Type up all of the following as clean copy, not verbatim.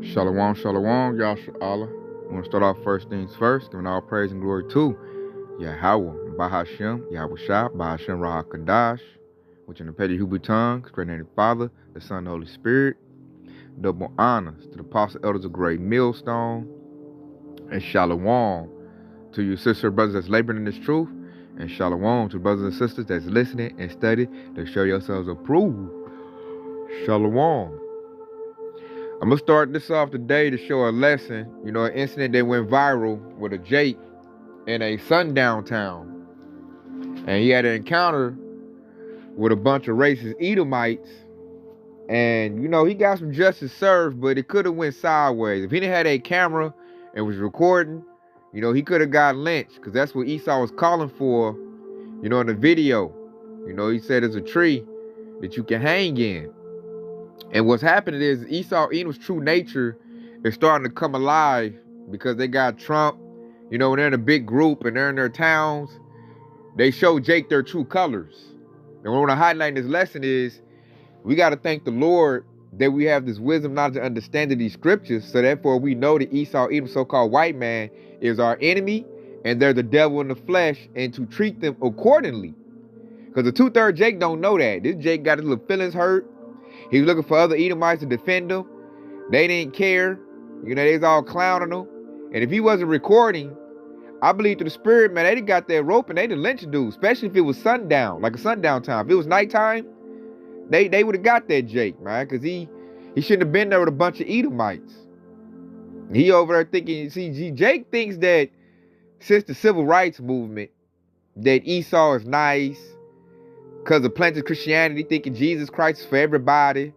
Shalom, shalom, Yasha Allah. I want to start off first things first, giving all praise and glory to Yahweh, Bahashem, Yahweh Shah, Bahashem Raha Kadash, which in the petty Hebrew tongue, great name of the Father, the Son, and the Holy Spirit. Double honors to the apostle elders of Great Millstone, and shalom to you sister brothers that's laboring in this truth, and shalom to the brothers and sisters that's listening and study to show yourselves approved. Shalom. I'm going to start this off today to show a lesson, an incident that went viral with a Jake in a sundown town. And he had an encounter with a bunch of racist Edomites. And, he got some justice served, but it could have went sideways. If he didn't have a camera and was recording, he could have got lynched, because that's what Esau was calling for, in the video. He said there's a tree that you can hang in. And what's happening is Edom's true nature is starting to come alive, because they got Trump, when they're in a big group and they're in their towns, they show Jake their true colors. And what I want to highlight in this lesson is we got to thank the Lord that we have this wisdom, knowledge, and understanding of these scriptures, so therefore we know that Edom, so-called white man, is our enemy, and they're the devil in the flesh, and to treat them accordingly. Because the 2/3 Jake don't know that. This Jake got his little feelings hurt. He was looking for other Edomites to defend him. They didn't care. They was all clowning him. And if he wasn't recording, I believe to the spirit, man, they done got that rope and they done lynched dude, especially if it was sundown, like a sundown time. If it was nighttime, they would have got that Jake, man, because he shouldn't have been there with a bunch of Edomites. He over there thinking, Jake thinks that since the civil rights movement, that Esau is nice, because of planted Christianity, thinking Jesus Christ is for everybody,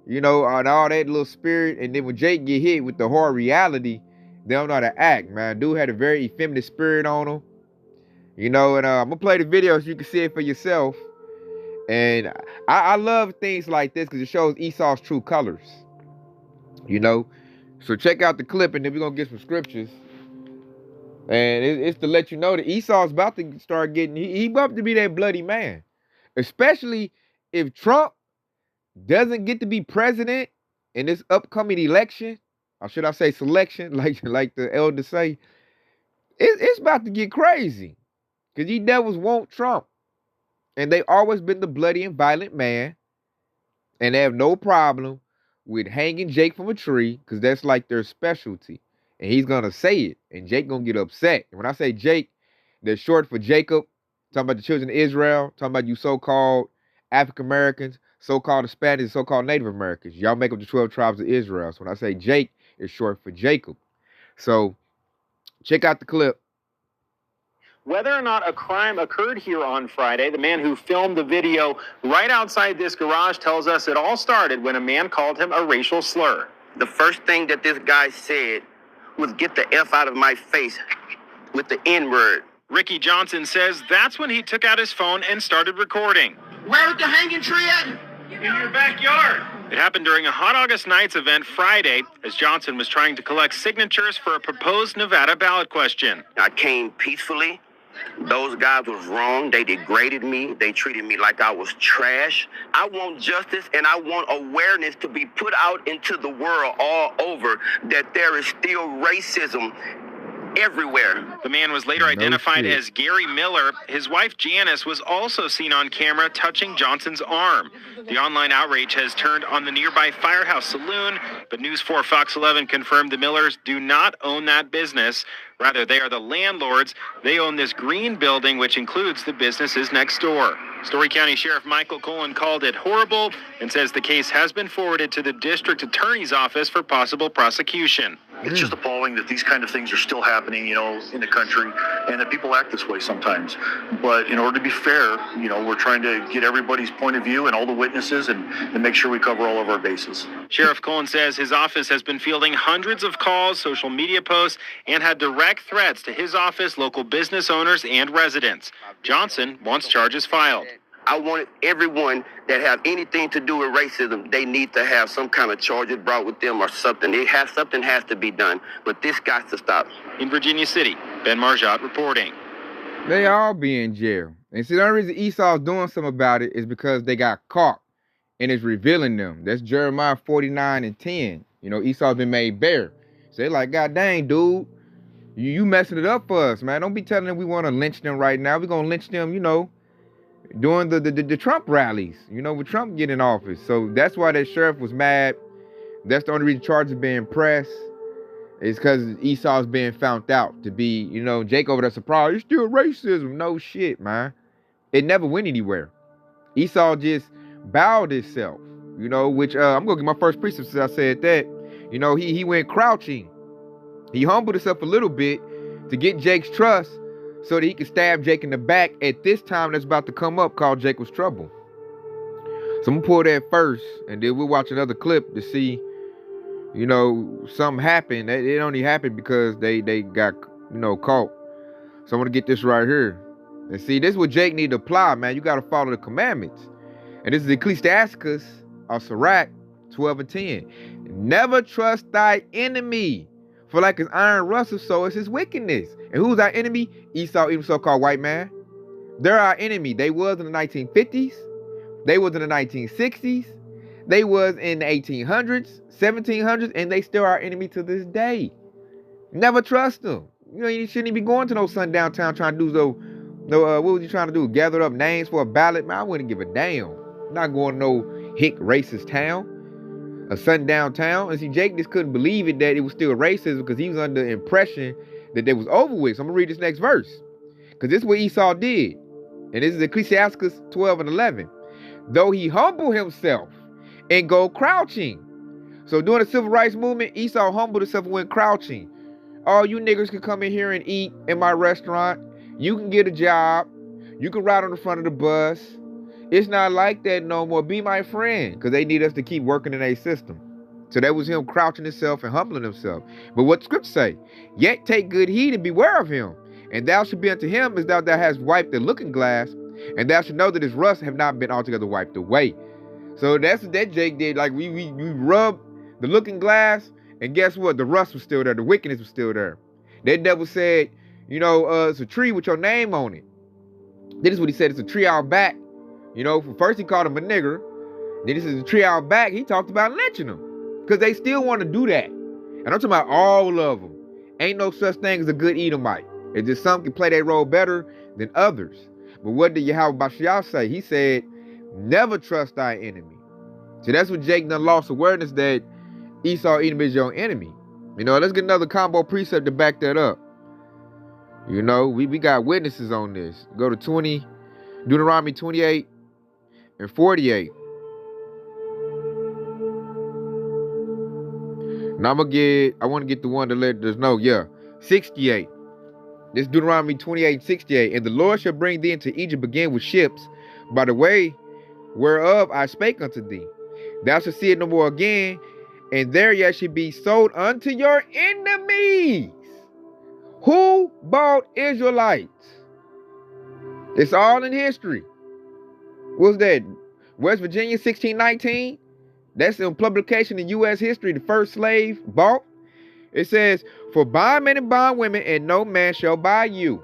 and all that little spirit. And then when Jake get hit with the hard reality, they don't know how to act, man. Dude had a very effeminate spirit on him, and I'm going to play the video so you can see it for yourself. And I love things like this because it shows Esau's true colors, So check out the clip, and then we're going to get some scriptures. And it's to let you know that Esau's about to start getting, he about to be that bloody man. Especially if Trump doesn't get to be president in this upcoming election, or should I say selection, like the elders say, it's about to get crazy. Because these devils want Trump. And they always been the bloody and violent man. And they have no problem with hanging Jake from a tree, because that's like their specialty. And he's going to say it. And Jake going to get upset. And when I say Jake, that's short for Jacob. Talking about the children of Israel, talking about you so-called African Americans, so-called Hispanics, so-called Native Americans. Y'all make up the 12 tribes of Israel. So when I say Jake, it's short for Jacob. So check out the clip. Whether or not a crime occurred here on Friday, the man who filmed the video right outside this garage tells us it all started when a man called him a racial slur. The first thing that this guy said was, "Get the F out of my face," with the N-word. Ricky Johnson says that's when he took out his phone and started recording. Where the hanging tree at? In your backyard. It happened during a Hot August Nights event Friday as Johnson was trying to collect signatures for a proposed Nevada ballot question. I came peacefully. Those guys was wrong. They degraded me. They treated me like I was trash. I want justice, and I want awareness to be put out into the world all over that there is still racism everywhere. The man was later identified as Gary Miller. His wife Janice was also seen on camera touching Johnson's arm. The online outrage has turned on the nearby Firehouse Saloon, but News 4 Fox 11 confirmed the Millers do not own that business. Rather, they are the landlords. They own this green building, which includes the businesses next door. Story County Sheriff Michael Cullen called it horrible and says the case has been forwarded to the district attorney's office for possible prosecution. It's just appalling that these kind of things are still happening, in the country, and that people act this way sometimes. But in order to be fair, we're trying to get everybody's point of view and all the witnesses and make sure we cover all of our bases. Sheriff Cullen says his office has been fielding hundreds of calls, social media posts, and had direct threats to his office, local business owners, and residents. Johnson wants charges filed. I want everyone that have anything to do with racism, they need to have some kind of charges brought with them or something. Something has to be done, but this got to stop. In Virginia City, Ben Marjat reporting. They all be in jail. And see, the only reason Esau's doing something about it is because they got caught and it's revealing them. That's Jeremiah 49:10. You know, Esau's been made bare. So they like, God dang, dude, you messing it up for us, man. Don't be telling them we want to lynch them right now. We're going to lynch them, you know, during the Trump rallies, you know, with Trump getting in office. So that's why that sheriff was mad. That's the only reason charges being pressed. It's because Esau's being found out to be, you know, Jake over there surprised. It's still racism. No shit, man. It never went anywhere. Esau just bowed himself, you know, which I'm going to get my first precept since I said that. You know, he went crouching. He humbled himself a little bit to get Jake's trust so that he could stab Jake in the back at this time that's about to come up called Jacob's Trouble. So I'm going to pull that first, and then we'll watch another clip to see, you know, something happened. It only happened because they got, you know, caught. So I'm going to get this right here. And see, this is what Jake need to apply, man. You got to follow the commandments. And this is Ecclesiasticus, or Sirach, 12 and 10. Never trust thy enemy, for like his iron rusteth, so is his wickedness. And who's our enemy? Esau, even so-called white man. They're our enemy. They was in the 1950s. They was in the 1960s. They was in the 1800s, 1700s, and they still are our enemy to this day. Never trust them. You know, you shouldn't even be going to no sundown town trying to do what was you trying to do? Gather up names for a ballot? Man, I wouldn't give a damn. I'm not going to no hick racist town, a sundown town. And see, Jake just couldn't believe it that it was still racism because he was under the impression that they was over with. So I'm going to read this next verse because this is what Esau did. And this is Ecclesiasticus 12 and 11. Though he humble himself and go crouching. So during the civil rights movement, Esau humbled himself and went crouching. All you niggers can come in here and eat in my restaurant. You can get a job. You can ride on the front of the bus. It's not like that no more. Be my friend. Because they need us to keep working in a system. So that was him crouching himself and humbling himself. But what the scripture say? Yet take good heed and beware of him. And thou shalt be unto him as thou hast wiped the looking glass. And thou shalt know that his rust have not been altogether wiped away. So that's what that Jake did. Like we rubbed the looking glass. And guess what? The rust was still there. The wickedness was still there. That devil said, you know, it's a tree with your name on it. This is what he said. It's a tree out back. You know, first he called him a nigger. Then this is a tree out back. He talked about lynching them. Because they still want to do that. And I'm talking about all of them. Ain't no such thing as a good Edomite. It's just some can play their role better than others. But what did Yahweh Bashiach say? He said, never trust thy enemy. So that's what Jake done lost awareness that Esau, Edom is your enemy. You know, let's get another combo precept to back that up. You know, we got witnesses on this. Go to Deuteronomy 28 and 48. Now I want to get the one to let us know. Yeah, 68. This Deuteronomy 28, 68. And the Lord shall bring thee into Egypt again with ships, by the way whereof I spake unto thee. Thou shalt see it no more again, and there ye shall be sold unto your enemies. Who bought Israelites? It's all in history. What's that? West Virginia, 1619. That's in publication in U.S. history, the first slave bought. It says, for bondmen and bondwomen, and no man shall buy you.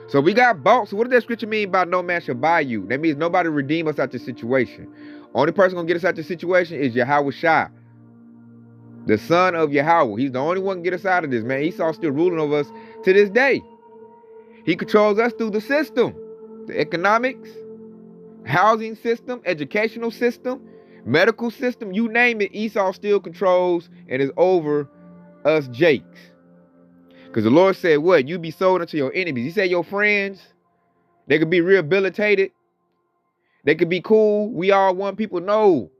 So we got bought. So what does that scripture mean by no man shall buy you? That means nobody redeem us out the situation. Only person gonna get us out the situation is Yahweh Shai, the son of Yahweh. He's the only one to get us out of this, man. Esau's still ruling over us to this day. He controls us through the system, the economics, housing system, educational system, medical system, you name it. Esau still controls and is over us Jakes. Because the Lord said what? You be sold unto your enemies. He said your friends, they could be rehabilitated. They could be cool. We all one people. No.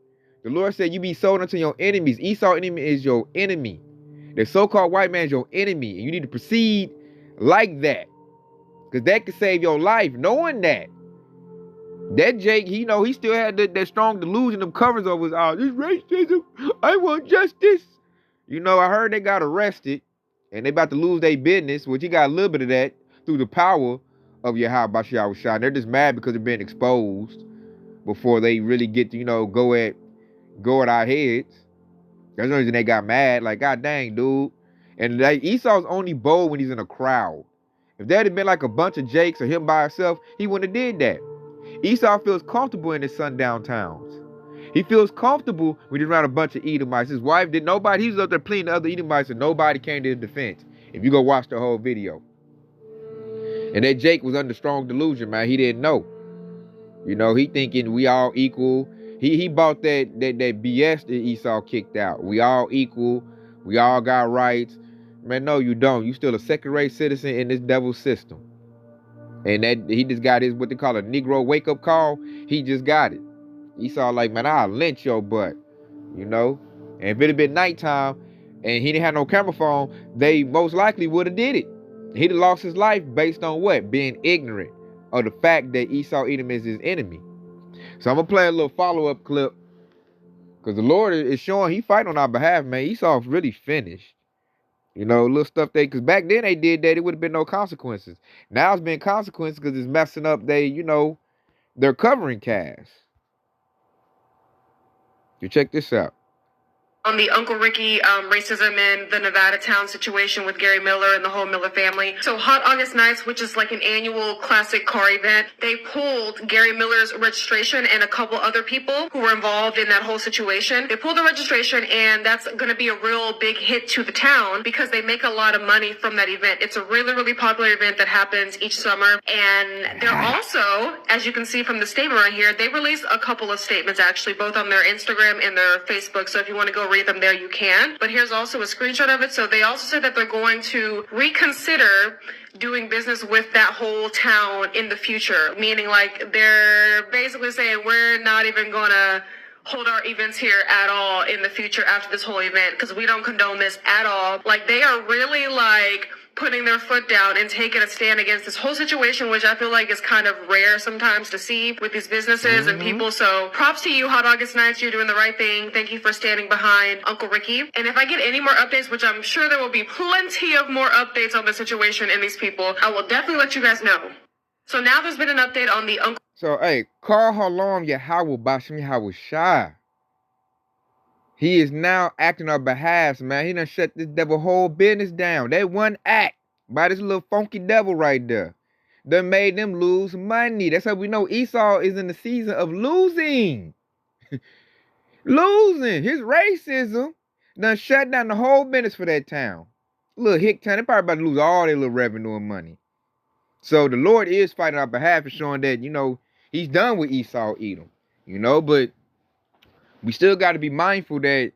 The Lord said you be sold unto your enemies. Esau enemy is your enemy. The so-called white man is your enemy. And you need to proceed like that. Because that could save your life. Knowing that. That Jake, he still had that strong delusion of covers over his eyes. This racism. I want justice. You know, I heard they got arrested. And they about to lose their business. Which he got a little bit of that through the power of Yahweh Bashiach Shai. They're just mad because they're being exposed. Before they really get to, go at our heads. That's the reason they got mad. Like, God dang, dude. And like Esau's only bold when he's in a crowd. If that had been like a bunch of Jakes or him by himself, he wouldn't have did that. Esau feels comfortable in his sundown towns. He feels comfortable when he's around a bunch of Edomites. His wife did nobody. He was up there pleading to other Edomites and nobody came to his defense. If you go watch the whole video. And that Jake was under strong delusion, man. He didn't know. You know, he thinking we all equal. He bought that BS that Esau kicked out. We all equal. We all got rights. Man, no, you don't. You still a second-rate citizen in this devil's system. And that he just got his, what they call a Negro wake-up call. He just got it. Esau like, man, I'll lynch your butt. You know? And if it had been nighttime and he didn't have no camera phone, they most likely would have did it. He'd have lost his life based on what? Being ignorant of the fact that Esau Edom is his enemy. So I'm going to play a little follow-up clip. Because the Lord is showing he fight on our behalf, man. Esau's really finished. You know, little stuff because back then they did that, it would have been no consequences. Now it's been consequences because it's messing up their covering cast. You check this out. On the Uncle Ricky racism in the Nevada town situation with Gary Miller and the whole Miller family. So Hot August Nights, which is like an annual classic car event, they pulled Gary Miller's registration and a couple other people who were involved in that whole situation. They pulled the registration, and that's going to be a real big hit to the town because they make a lot of money from that event. It's a really, really popular event that happens each summer. And they're also, as you can see from the statement right here, they released a couple of statements actually, both on their Instagram and their Facebook. So if you want to go read them there, you can. But here's also a screenshot of it. So they also said that they're going to reconsider doing business with that whole town in the future, meaning like they're basically saying we're not even going to hold our events here at all in the future after this whole event because we don't condone this at all. Like they are really like putting their foot down and taking a stand against this whole situation, which I feel like is kind of rare sometimes to see with these businesses and people. So props to you, Hot August Nights. You're doing the right thing. Thank you for standing behind Uncle Ricky. And if I get any more updates, which I'm sure there will be plenty of more updates on the situation and these people, I will definitely let you guys know. So now there's been an update on the Uncle. So, hey, Carl Halom Yahweh Bashim Yahweh. He is now acting on behalf, man. He done shut this devil whole business down. That one act by this little funky devil right there done made them lose money. That's how we know Esau is in the season of losing. Losing. His racism done shut down the whole business for that town. Little hick town. They probably about to lose all their little revenue and money. So the Lord is fighting on our behalf and showing that, you know, he's done with Esau Edom. You know, but we still got to be mindful that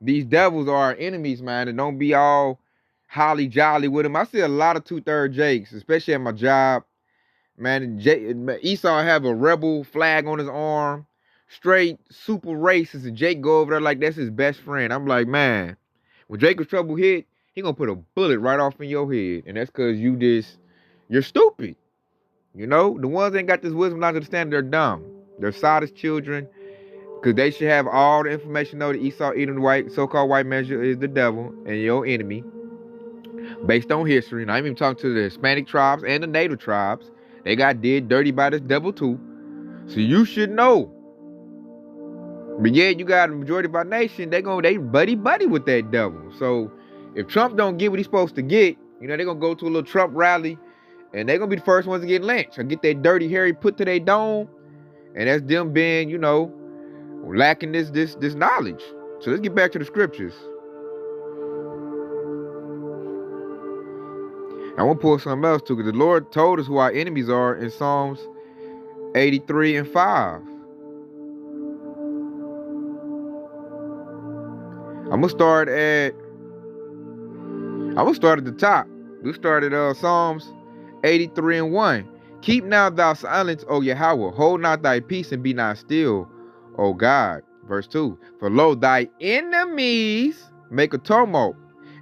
these devils are our enemies, man, and don't be all holly jolly with them. I see a lot of 2/3 Jakes, especially at my job. Man, Esau have a rebel flag on his arm, straight super racist, and Jake go over there like that's his best friend. I'm like, man, when Jacob's trouble hit, he gonna put a bullet right off in your head, and that's because you're stupid. You know, the ones that ain't got this wisdom not to understand, they're dumb. They're Sodom's children. Because they should have all the information know that Esau Edom, the so-called white man is the devil and your enemy. Based on history. And I'm even talking to the Hispanic tribes and the native tribes. They got did dirty by this devil too. So you should know. But yeah, you got a majority of our nation, they buddy with that devil. So if Trump don't get what he's supposed to get, you know, they're going to go to a little Trump rally and they're going to be the first ones to get lynched or get that dirty Harry put to their dome. And that's them being, you know, lacking this knowledge. So let's get back to the scriptures. I want to pull something else too, because the Lord told us who our enemies are in Psalms 83 and 5. I'm gonna start at the top. We started Psalms 83 and 1. Keep now thou silence, O Yahweh. Hold not thy peace and be not still, O God. Verse 2. For lo, thy enemies make a tumult,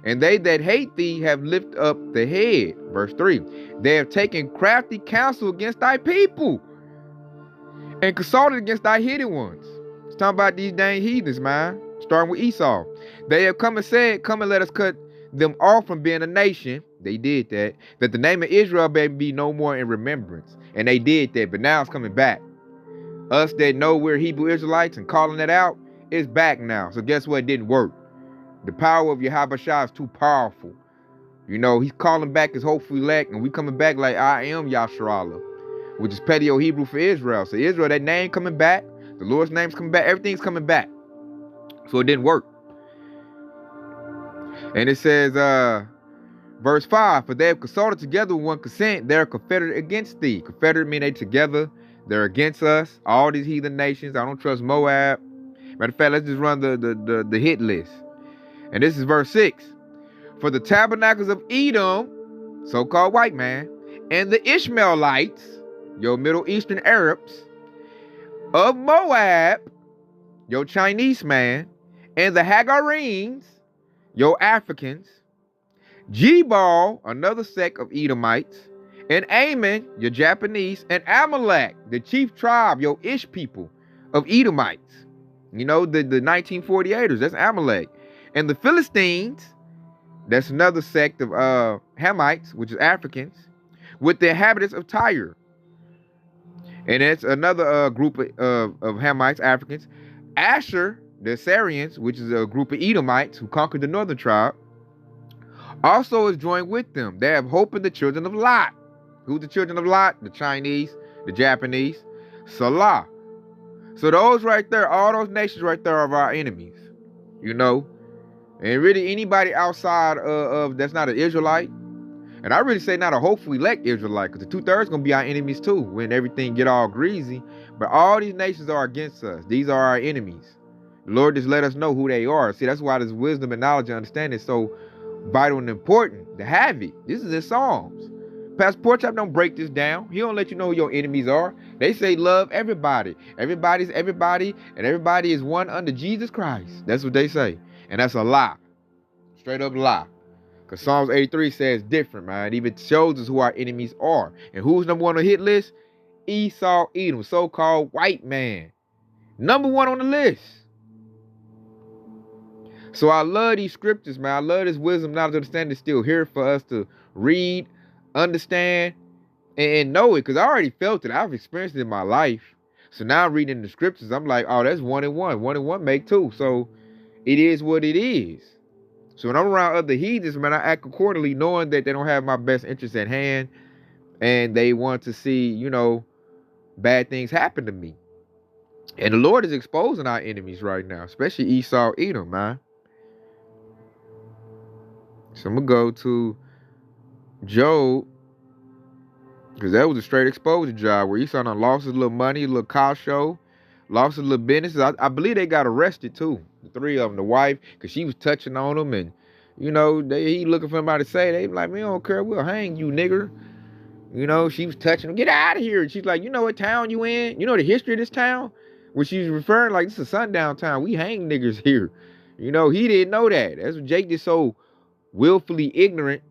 and they that hate thee have lifted up the head. Verse 3. They have taken crafty counsel against thy people, and consulted against thy hidden ones. It's talking about these dang heathens, man. Starting with Esau. They have come and said, come and let us cut them off from being a nation. They did that. That the name of Israel may be no more in remembrance. And they did that, but now it's coming back. Us that know we're Hebrew Israelites and calling it out, it's back now. So guess what? It didn't work. The power of Yahweh Shah is too powerful. You know, he's calling back his hopeful elect, and we coming back like I am Yasharallah, which is Paleo Hebrew for Israel. So Israel, that name coming back. The Lord's name's coming back. Everything's coming back. So it didn't work. And it says, verse 5, for they have consulted together with one consent, they're confederate against thee. Confederate mean they together. They're against us. All these heathen nations. I don't trust Moab. Matter of fact, let's just run the hit list. And this is verse 6. For the tabernacles of Edom, so-called white man, and the Ishmaelites, your Middle Eastern Arabs, of Moab, your Chinese man, and the Hagarenes, your Africans, Jebal, another sect of Edomites, and Ammon, your Japanese, and Amalek, the chief tribe, your Ish people of Edomites. You know, the 1948ers, that's Amalek. And the Philistines, that's another sect of Hamites, which is Africans, with the inhabitants of Tyre. And it's another group of Hamites, Africans. Asher, the Assyrians, which is a group of Edomites who conquered the northern tribe, also is joined with them. They have hope in the children of Lot. Who's the children of Lot? The Chinese, the Japanese, Salah. So those right there, all those nations right there are our enemies, you know. And really anybody outside of that's not an Israelite, and I really say not a hopefully elect Israelite, because the 2/3 going to be our enemies too when everything get all greasy. But all these nations are against us. These are our enemies. The Lord just let us know who they are. See, that's why this wisdom and knowledge and understanding is so vital and important to have it. This is in Psalms. Pastor Porchop don't break this down. He don't let you know who your enemies are. They say love everybody. Everybody's everybody, and everybody is one under Jesus Christ. That's what they say. And that's a lie. Straight up lie. Because Psalms 83 says different, man. It even shows us who our enemies are. And who's number one on the hit list? Esau, Edom, so-called white man. Number one on the list. So I love these scriptures, man. I love this wisdom, knowledge, understanding still here for us to read, understand, and know it. Because I already felt it. I've experienced it in my life. So now reading the scriptures, I'm like, oh, that's 1 and 1. 1 and 1 make 2. So it is what it is. So when I'm around other heathens, man, I act accordingly, knowing that they don't have my best interest at hand, and they want to see, you know, bad things happen to me. And the Lord is exposing our enemies right now, especially Esau, Edom, man. So I'm going to go to Job, because that was a straight exposure job where Esau done lost his little money, a little cow show, lost his little business. I believe they got arrested too, the 3 of them, the wife, because she was touching on them, and, you know, he looking for somebody to say, they like, we don't care, we'll hang you, nigger. You know, she was touching him, get out of here. And she's like, you know what town you in? You know the history of this town? When she's referring, like, this is a sundown town. We hang niggas here. You know, he didn't know that. That's what Jake is so willfully ignorant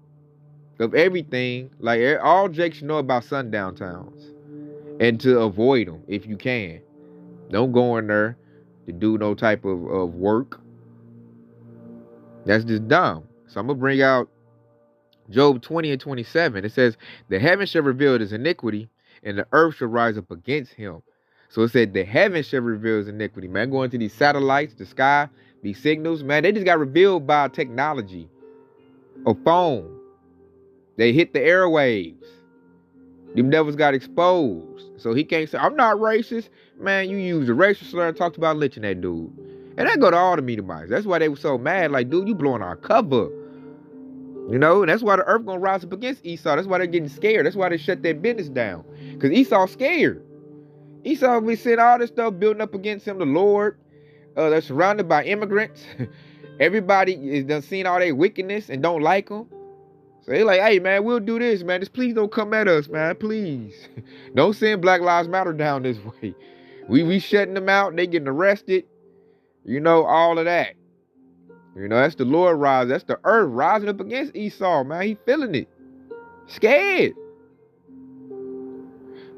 of everything. Like, all Jake should know about sundown towns. And to avoid them, if you can. Don't go in there to do no type of work. That's just dumb. So I'm going to bring out Job 20 and 27. It says, the heaven shall reveal his iniquity, and the earth shall rise up against him. So it said, the heaven shall reveal his iniquity. Man, going to these satellites, the sky, these signals, man, they just got revealed by technology. A phone. They hit the airwaves. Them devils got exposed. So he can't say, I'm not racist. Man, you used a racial slur and talked about lynching that dude. And that go to all the Edomites. That's why they were so mad. Like, dude, you blowing our cover. You know, and that's why the earth gonna rise up against Esau. That's why they're getting scared. That's why they shut their business down. Because Esau's scared. Esau be seeing all this stuff building up against him. The Lord, they're surrounded by immigrants. Everybody is done seeing all their wickedness and don't like them. So they like, hey, man, we'll do this, man. Just please don't come at us, man. Please. Don't send Black Lives Matter down this way. We shutting them out. They getting arrested. You know, all of that. You know, that's the Lord rise. That's the earth rising up against Esau, man. He feeling it. Scared.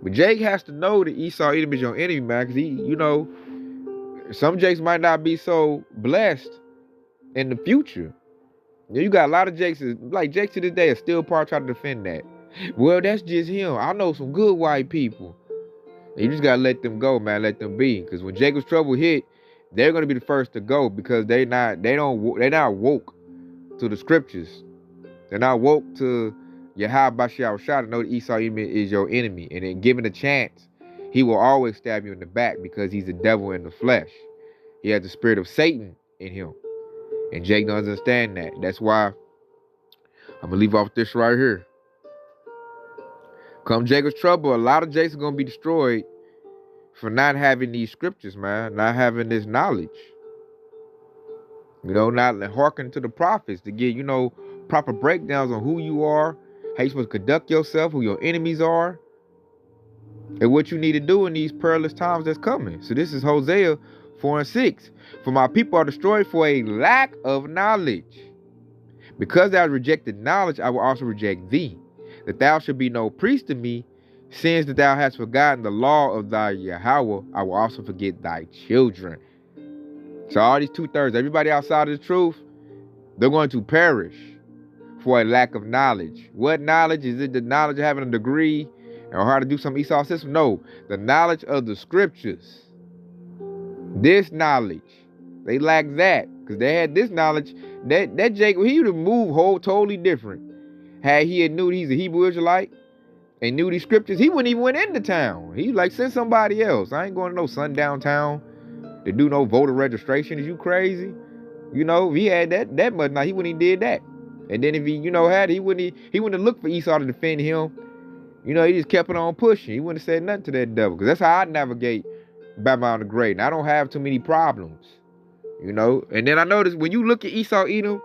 But Jake has to know that Esau Edom is your enemy, man. Because he, you know, some Jakes might not be so blessed in the future. You got a lot of Jakes, like Jakes to this day, are still part trying to defend that. Well, that's just him. I know some good white people. You just got to let them go, man. Let them be. Because when Jacob's trouble hit, they're going to be the first to go because they're not woke to the scriptures. They're not woke to Yahweh Bashar Shah to know that Esau is your enemy. And then given a chance, he will always stab you in the back because he's the devil in the flesh. He has the spirit of Satan in him. And Jake doesn't understand that. That's why I'm going to leave off this right here. Come Jacob's trouble, a lot of Jakes are going to be destroyed for not having these scriptures, man. Not having this knowledge. You know, not hearkening to the prophets to get, you know, proper breakdowns on who you are, how you're supposed to conduct yourself, who your enemies are, and what you need to do in these perilous times that's coming. So this is Hosea 4:6. For my people are destroyed for a lack of knowledge. Because thou hast rejected knowledge, I will also reject thee, that thou should be no priest to me. Since that thou hast forgotten the law of thy Yahweh, I will also forget thy children. So all these 2/3, everybody outside of the truth, they're going to perish for a lack of knowledge. What knowledge? Is it the knowledge of having a degree or how to do some Esau system? No, the knowledge of the scriptures. This knowledge. They lack that because they had this knowledge. That Jacob, he would have moved totally different. Had he had knew he's a Hebrew Israelite and knew these scriptures, he wouldn't even went into town. He like, send somebody else. I ain't going to no sundown town to do no voter registration. Is you crazy? You know, if he had that much, now he wouldn't even did that. And then if he, you know, had he wouldn't have looked for Esau to defend him. You know, he just kept it on pushing. He wouldn't have said nothing to that devil. Because that's how I navigate Babylon the Great. And I don't have too many problems. You know? And then I noticed when you look at Esau Edom,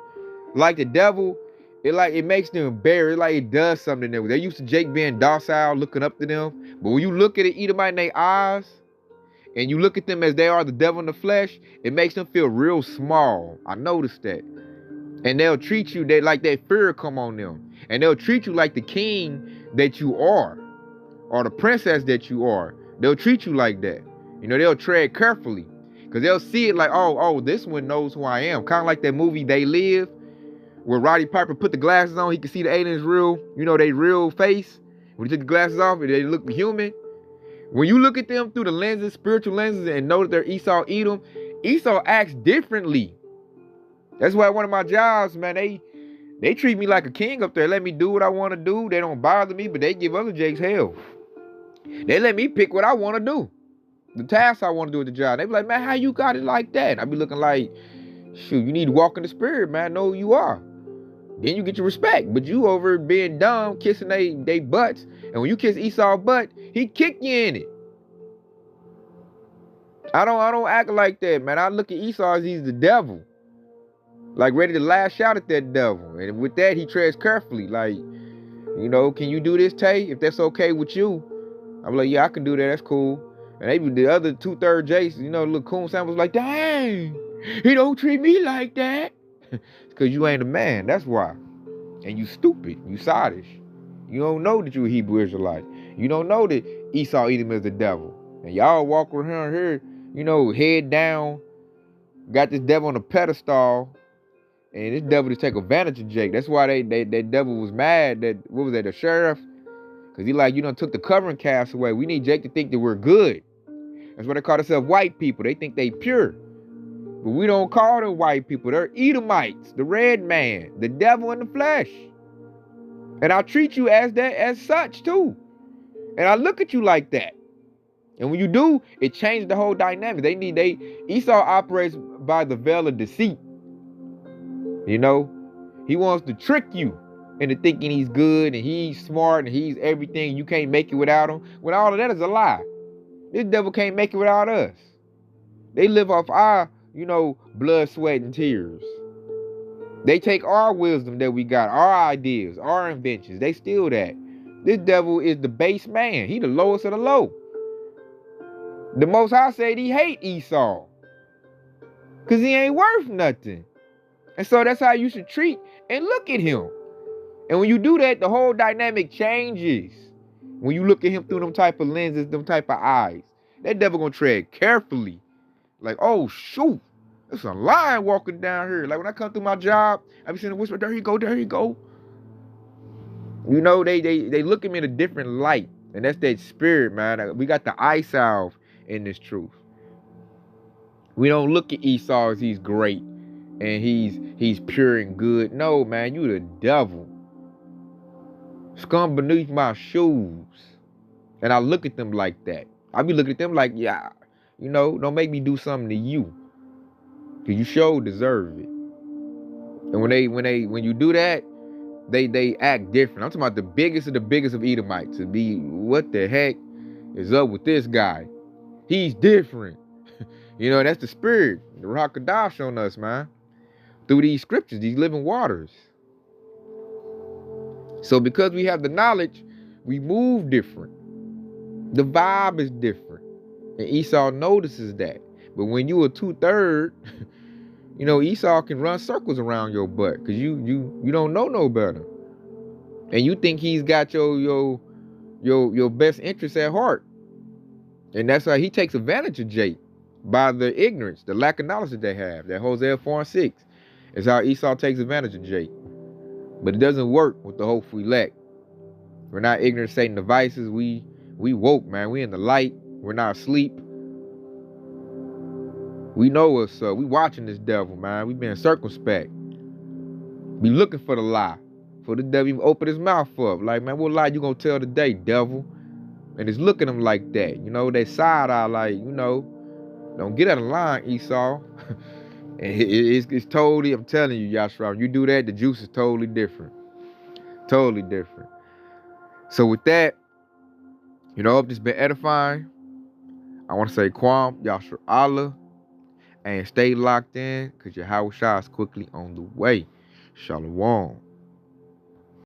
like the devil, it makes them embarrassed. Like it does something to them. They're used to Jake being docile, looking up to them. But when you look at the Edomite in their eyes, and you look at them as they are the devil in the flesh, it makes them feel real small. I noticed that. And they'll treat you, like that fear come on them. And they'll treat you like the king that you are, or the princess that you are. They'll treat you like that. You know, they'll tread carefully. Because they'll see it like, oh, this one knows who I am. Kind of like that movie They Live, where Roddy Piper put the glasses on, he could see the aliens real, you know, they real face. When he took the glasses off, they look human. When you look at them through the lenses, spiritual lenses, and know that they're Esau Edom, Esau acts differently. That's why one of my jobs, man, they treat me like a king up there. Let me do what I want to do. They don't bother me, but they give other Jakes hell. They let me pick what I want to do. The tasks I want to do at the job. They be like, man, how you got it like that? I be looking like, shoot, you need to walk in the spirit, man. Know who you are. Then you get your respect. But you over being dumb, kissing they butts. And when you kiss Esau's butt, he kick you in it. I don't act like that, man. I look at Esau as he's the devil. Like ready to lash out at that devil. And with that, he treads carefully. Like, you know, can you do this, Tay? If that's okay with you. I'm like, yeah, I can do that. That's cool. And maybe the other 2/3 Jason, you know, little coon Sam was like, dang, he don't treat me like that. Because you ain't a man. That's why. And you stupid. You sottish. You don't know that you a Hebrew Israelite. You don't know that Esau Edom is the devil. And y'all walk around here, you know, head down, got this devil on a pedestal, and this devil just take advantage of Jake. That's why that devil was mad that, what was that, the sheriff? Because he like, you done took the covering cast away. We need Jake to think that we're good. That's why they call themselves white people. They think they pure. But we don't call them white people. They're Edomites, the red man, the devil in the flesh. And I treat you as that, as such too. And I look at you like that. And when you do, it changes the whole dynamic. Esau operates by the veil of deceit. You know, he wants to trick you into thinking he's good and he's smart and he's everything. You can't make it without him. When all of that is a lie. This devil can't make it without us. They live off our, you know, blood, sweat, and tears. They take our wisdom that we got, our ideas, our inventions. They steal that. This devil is the base man. He the lowest of the low. The Most High said he hate Esau. Because he ain't worth nothing. And so that's how you should treat and look at him. And when you do that, the whole dynamic changes. When you look at him through them type of lenses, them type of eyes. That devil gonna tread carefully. Like, oh, shoot. There's a lion walking down here. Like, when I come through my job, I be seeing a whisper, there he go, there he go. You know, they look at me in a different light. And that's that spirit, man. We got the eye salve in this truth. We don't look at Esau as he's great and he's pure and good. No, man, you the devil. Scum beneath my shoes. And I look at them like that. I be looking at them like, yeah, you know, don't make me do something to you. Cause you sure deserve it. And when you do that, they act different. I'm talking about the biggest of Edomites. To be, what the heck is up with this guy? He's different. You know, that's the spirit, the Ruach HaKodesh on us, man. Through these scriptures, these living waters. So because we have the knowledge, we move different. The vibe is different. And Esau notices that. But when you a 2/3, you know, Esau can run circles around your butt because you don't know no better. And you think he's got your best interests at heart. And that's why he takes advantage of Jake by the ignorance, the lack of knowledge that they have. That Hosea 4:6 is how Esau takes advantage of Jake. But it doesn't work with the hopeful elect. We're not ignorant of Satan's devices. We woke, man. We in the light. We're not asleep. We know what's up. We watching this devil, man. We being circumspect. Be looking for the lie. For the devil even open his mouth up. Like, man, what lie you gonna tell today, devil? And it's looking at him like that. You know, that side eye, like, you know, don't get out of line, Esau. And it's totally, I'm telling you, Yashra, you do that, the juice is totally different. Totally different. So with that, you know, if this been edifying, I want to say Kwam, Yashra Allah, and stay locked in, because your Yahweh Shah is quickly on the way. Shalom.